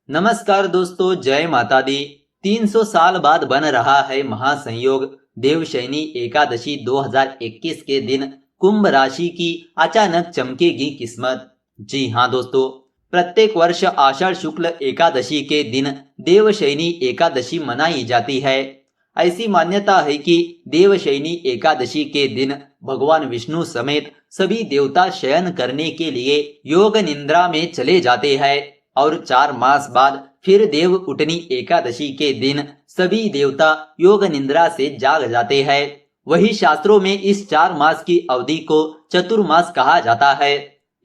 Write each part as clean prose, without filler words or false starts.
नमस्कार दोस्तों, जय माता दी। 300 साल बाद बन रहा है महासंयोग। देवशयनी एकादशी 2021 के दिन कुंभ राशि की अचानक चमकेगी किस्मत। जी हाँ दोस्तों, प्रत्येक वर्ष आषाढ़ शुक्ल एकादशी के दिन देवशयनी एकादशी मनाई जाती है। ऐसी मान्यता है कि देवशयनी एकादशी के दिन भगवान विष्णु समेत सभी देवता शयन करने के लिए योग निद्रा में चले जाते हैं और 4 मास बाद फिर देव उठनी एकादशी के दिन सभी देवता योग निद्रा से जाग जाते हैं। वही शास्त्रों में इस 4 मास की अवधि को चतुर्मास कहा जाता है।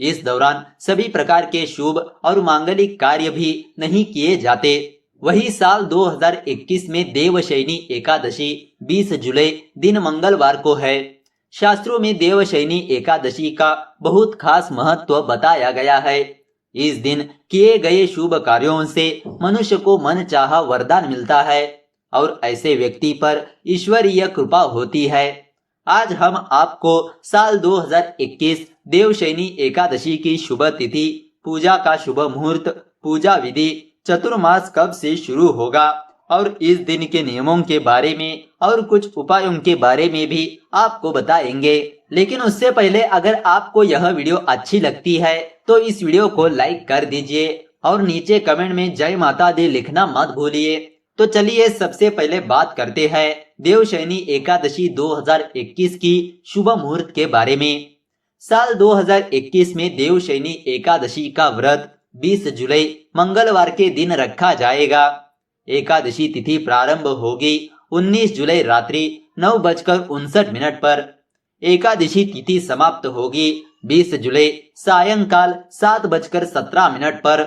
इस दौरान सभी प्रकार के शुभ और मांगलिक कार्य भी नहीं किए जाते। वही साल 2021 में देवशयनी एकादशी 20 जुलाई दिन मंगलवार को है। शास्त्रों में देवशयनी एकादशी का बहुत खास महत्व बताया गया है। इस दिन किए गए शुभ कार्यों से मनुष्य को मनचाहा वरदान मिलता है और ऐसे व्यक्ति पर ईश्वरीय कृपा होती है। आज हम आपको साल 2021 देवशयनी एकादशी की शुभ तिथि, पूजा का शुभ मुहूर्त, पूजा विधि, चतुर्मास कब से शुरू होगा और इस दिन के नियमों के बारे में और कुछ उपायों के बारे में भी आपको बताएंगे। लेकिन उससे पहले अगर आपको यह वीडियो अच्छी लगती है तो इस वीडियो को लाइक कर दीजिए और नीचे कमेंट में जय माता दी लिखना मत भूलिए। तो चलिए सबसे पहले बात करते हैं देवशयनी एकादशी 2021 की शुभ मुहूर्त के बारे में। साल 2021 में देवशयनी एकादशी का व्रत 20 जुलाई मंगलवार के दिन रखा जाएगा। एकादशी तिथि प्रारंभ होगी 19 जुलाई रात्रि 9:59 पर। एकादशी तिथि समाप्त होगी 20 जुलाई सायंकाल 7:17 पर।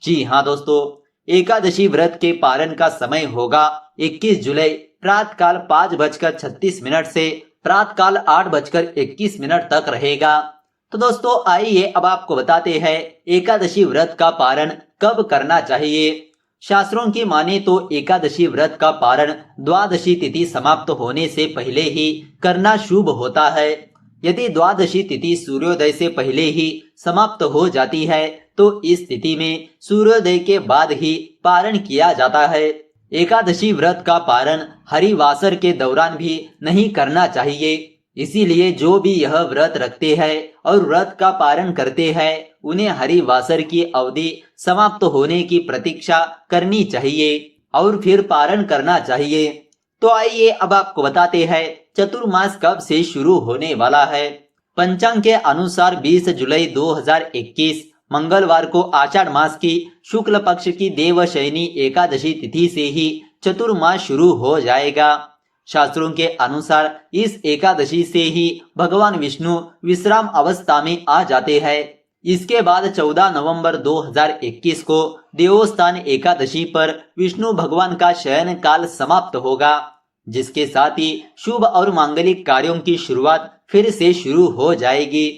जी हाँ दोस्तों, एकादशी व्रत के पारण का समय होगा 21 जुलाई प्रातःकाल 5:36 से प्रातःकाल 8:21 तक रहेगा। तो दोस्तों आइए अब आपको बताते हैं एकादशी व्रत का पारण कब करना चाहिए। शास्त्रों की माने तो एकादशी व्रत का पारण द्वादशी तिथि समाप्त होने से पहले ही करना शुभ होता है। यदि द्वादशी तिथि सूर्योदय से पहले ही समाप्त हो जाती है तो इस स्थिति में सूर्योदय के बाद ही पारण किया जाता है। एकादशी व्रत का पारण हरिवासर के दौरान भी नहीं करना चाहिए। इसीलिए जो भी यह व्रत रखते हैं और व्रत का पारण करते हैं उन्हें हरिवासर की अवधि समाप्त होने की प्रतीक्षा करनी चाहिए और फिर पारण करना चाहिए। तो आइए अब आपको बताते हैं चतुर्मास कब से शुरू होने वाला है। पंचांग के अनुसार 20 जुलाई 2021 मंगलवार को आषाढ़ मास की शुक्ल पक्ष की देवशयनी एकादशी तिथि से ही चतुर्मास शुरू हो जाएगा। शास्त्रों के अनुसार इस एकादशी से ही भगवान विष्णु विश्राम अवस्था में आ जाते हैं। इसके बाद 14 नवंबर 2021 को देवोत्थान एकादशी पर विष्णु भगवान का शयन काल समाप्त होगा, जिसके साथ ही शुभ और मांगलिक कार्यों की शुरुआत फिर से शुरू हो जाएगी।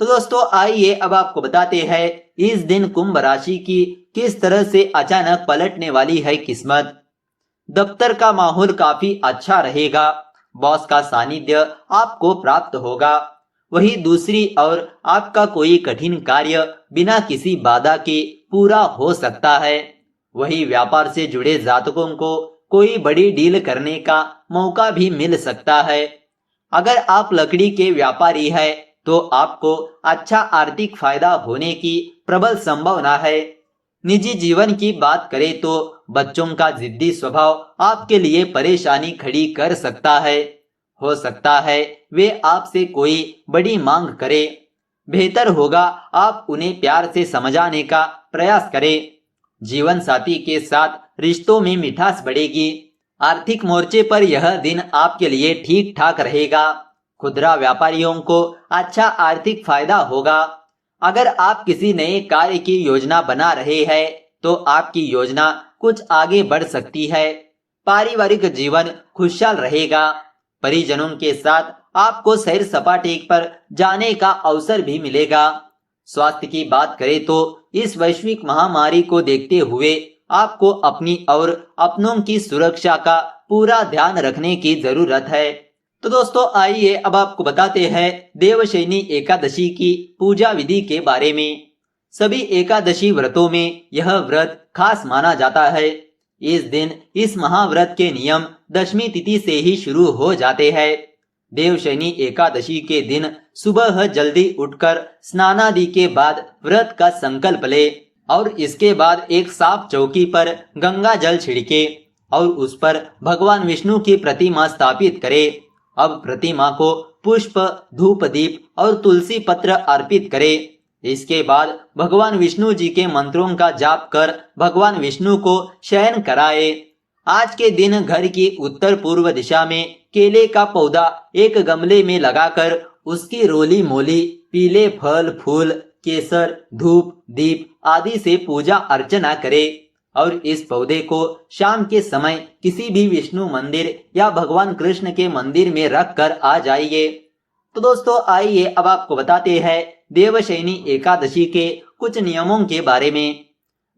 तो दोस्तों आइए अब आपको बताते हैं इस दिन कुंभ राशि की किस तरह से अचानक पलटने वाली है किस्मत। दफ्तर का माहौल काफी अच्छा रहेगा। बॉस का सानिध्य आपको प्राप्त होगा। वही दूसरी ओर आपका कोई कठिन कार्य बिना किसी बाधा के पूरा हो सकता है। वही व्यापार से जुड़े जातकों को कोई बड़ी डील करने का मौका भी मिल सकता है। अगर आप लकड़ी के व्यापारी है तो आपको अच्छा आर्थिक फायदा होने की प्रबल संभावना है। निजी जीवन की बात करें तो बच्चों का जिद्दी स्वभाव आपके लिए परेशानी खड़ी कर सकता है। हो सकता है वे आपसे कोई बड़ी मांग करें। बेहतर होगा आप उन्हें प्यार से समझाने का प्रयास करें। जीवन साथी के साथ रिश्तों में मिठास बढ़ेगी। आर्थिक मोर्चे पर यह दिन आपके लिए ठीक ठाक रहेगा। खुदरा व्यापारियों को अच्छा आर्थिक फायदा होगा। अगर आप किसी नए कार्य की योजना बना रहे हैं तो आपकी योजना कुछ आगे बढ़ सकती है। पारिवारिक जीवन खुशहाल रहेगा। परिजनों के साथ आपको सैर सपाटे पर जाने का अवसर भी मिलेगा। स्वास्थ्य की बात करें तो इस वैश्विक महामारी को देखते हुए आपको अपनी और अपनों की सुरक्षा का पूरा ध्यान रखने की जरूरत है। तो दोस्तों आइए अब आपको बताते हैं देवशयनी एकादशी की पूजा विधि के बारे में। सभी एकादशी व्रतों में यह व्रत खास माना जाता है। इस दिन इस महाव्रत के नियम दशमी तिथि से ही शुरू हो जाते हैं। देवशयनी एकादशी के दिन सुबह जल्दी उठकर स्नानादि के बाद व्रत का संकल्प ले और इसके बाद एक साफ चौकी पर गंगा जल छिड़के और उस पर भगवान विष्णु की प्रतिमा स्थापित करे। अब प्रतिमा को पुष्प, धूप, दीप और तुलसी पत्र अर्पित करे। इसके बाद भगवान विष्णु जी के मंत्रों का जाप कर भगवान विष्णु को शयन कराए। आज के दिन घर की उत्तर पूर्व दिशा में केले का पौधा एक गमले में लगाकर उसकी रोली मोली पीले फल फूल, केसर, धूप, दीप आदि से पूजा अर्चना करे और इस पौधे को शाम के समय किसी भी विष्णु मंदिर या भगवान कृष्ण के मंदिर में रख कर आ जाइए। तो दोस्तों आइए अब आपको बताते हैं देवशयनी एकादशी के कुछ नियमों के बारे में।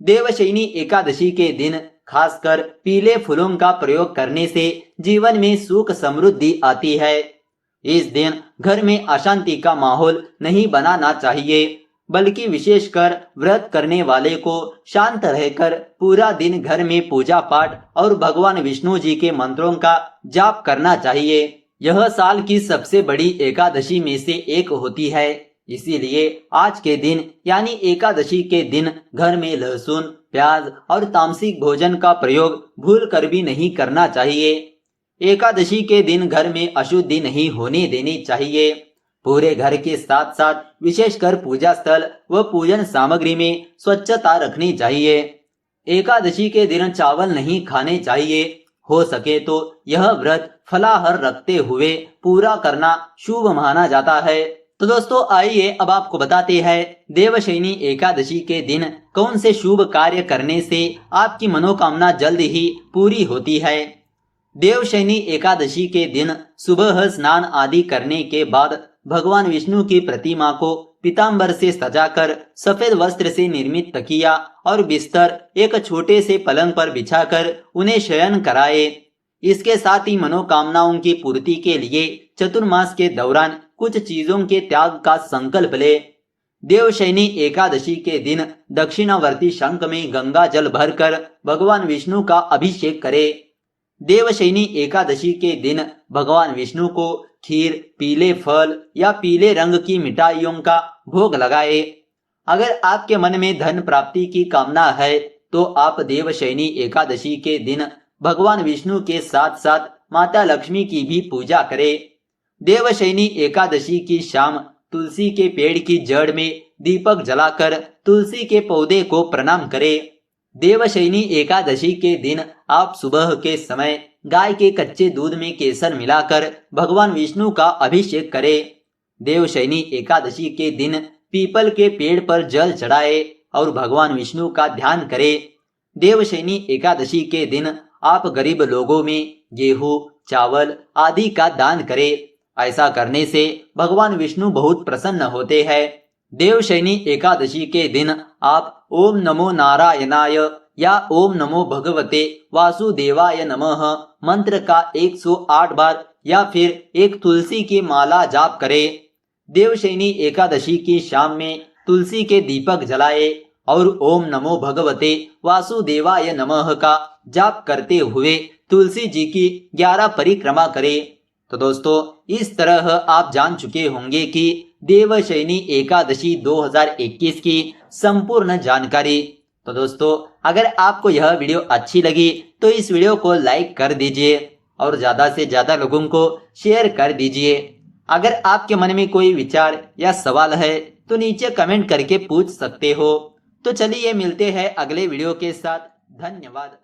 देवशयनी एकादशी के दिन खासकर पीले फूलों का प्रयोग करने से जीवन में सुख समृद्धि आती है। इस दिन घर में अशांति का माहौल नहीं बनाना चाहिए, बल्कि विशेषकर व्रत करने वाले को शांत रहकर पूरा दिन घर में पूजा पाठ और भगवान विष्णु जी के मंत्रों का जाप करना चाहिए। यह साल की सबसे बड़ी एकादशी में से एक होती है, इसीलिए आज के दिन यानी एकादशी के दिन घर में लहसुन, प्याज और तामसिक भोजन का प्रयोग भूल कर भी नहीं करना चाहिए। एकादशी के दिन घर में अशुद्धि नहीं होने देनी चाहिए। पूरे घर के साथ साथ विशेषकर पूजा स्थल व पूजन सामग्री में स्वच्छता रखनी चाहिए। एकादशी के दिन चावल नहीं खाने चाहिए। हो सके तो यह व्रत फलाहार रखते हुए पूरा करना शुभ माना जाता है। तो दोस्तों आइए अब आपको बताते हैं देवशयनी एकादशी के दिन कौन से शुभ कार्य करने से आपकी मनोकामना जल्द ही पूरी होती है। देवशयनी एकादशी के दिन सुबह स्नान आदि करने के बाद भगवान विष्णु की प्रतिमा को पीतांबर से सजाकर सफेद वस्त्र से निर्मित तकिया और बिस्तर एक छोटे से पलंग पर बिछाकर उन्हें शयन कराए। इसके साथ ही मनोकामनाओं की पूर्ति के लिए चतुर्मास के दौरान कुछ चीजों के त्याग का संकल्प ले। देवशयनी एकादशी के दिन दक्षिणावर्ती शंख में गंगा जल भरकर भगवान विष्णु का अभिषेक करे। देवशयनी एकादशी के दिन भगवान विष्णु को खीर, पीले फल या पीले रंग की मिठाइयों का भोग लगाए। अगर आपके मन में धन प्राप्ति की कामना है तो आप देवशयनी एकादशी के दिन भगवान विष्णु के साथ साथ माता लक्ष्मी की भी पूजा करें। देवशयनी एकादशी की शाम तुलसी के पेड़ की जड़ में दीपक जलाकर तुलसी के पौधे को प्रणाम करें। देवशयनी एकादशी के दिन आप सुबह के समय गाय के कच्चे दूध में केसर मिलाकर भगवान विष्णु का अभिषेक करें। देवशयनी एकादशी के दिन पीपल के पेड़ पर जल चढ़ाए और भगवान विष्णु का ध्यान करें। देवशयनी एकादशी के दिन आप गरीब लोगों में गेहूं, चावल आदि का दान करें। ऐसा करने से भगवान विष्णु बहुत प्रसन्न होते हैं। देवशयनी एकादशी के दिन आप ओम नमो नारायणाय या ओम नमो भगवते वासुदेवाय नमः मंत्र का 108 बार या फिर एक तुलसी की माला जाप करें। देवशयनी एकादशी की शाम में तुलसी के दीपक जलाए और ओम नमो भगवते वासुदेवाय नमः का जाप करते हुए तुलसी जी की 11 परिक्रमा करें। तो दोस्तों इस तरह आप जान चुके होंगे कि देवशयनी एकादशी 2021 की संपूर्ण जानकारी। तो दोस्तों अगर आपको यह वीडियो अच्छी लगी तो इस वीडियो को लाइक कर दीजिए और ज्यादा से ज्यादा लोगों को शेयर कर दीजिए। अगर आपके मन में कोई विचार या सवाल है तो नीचे कमेंट करके पूछ सकते हो। तो चलिए मिलते हैं अगले वीडियो के साथ। धन्यवाद।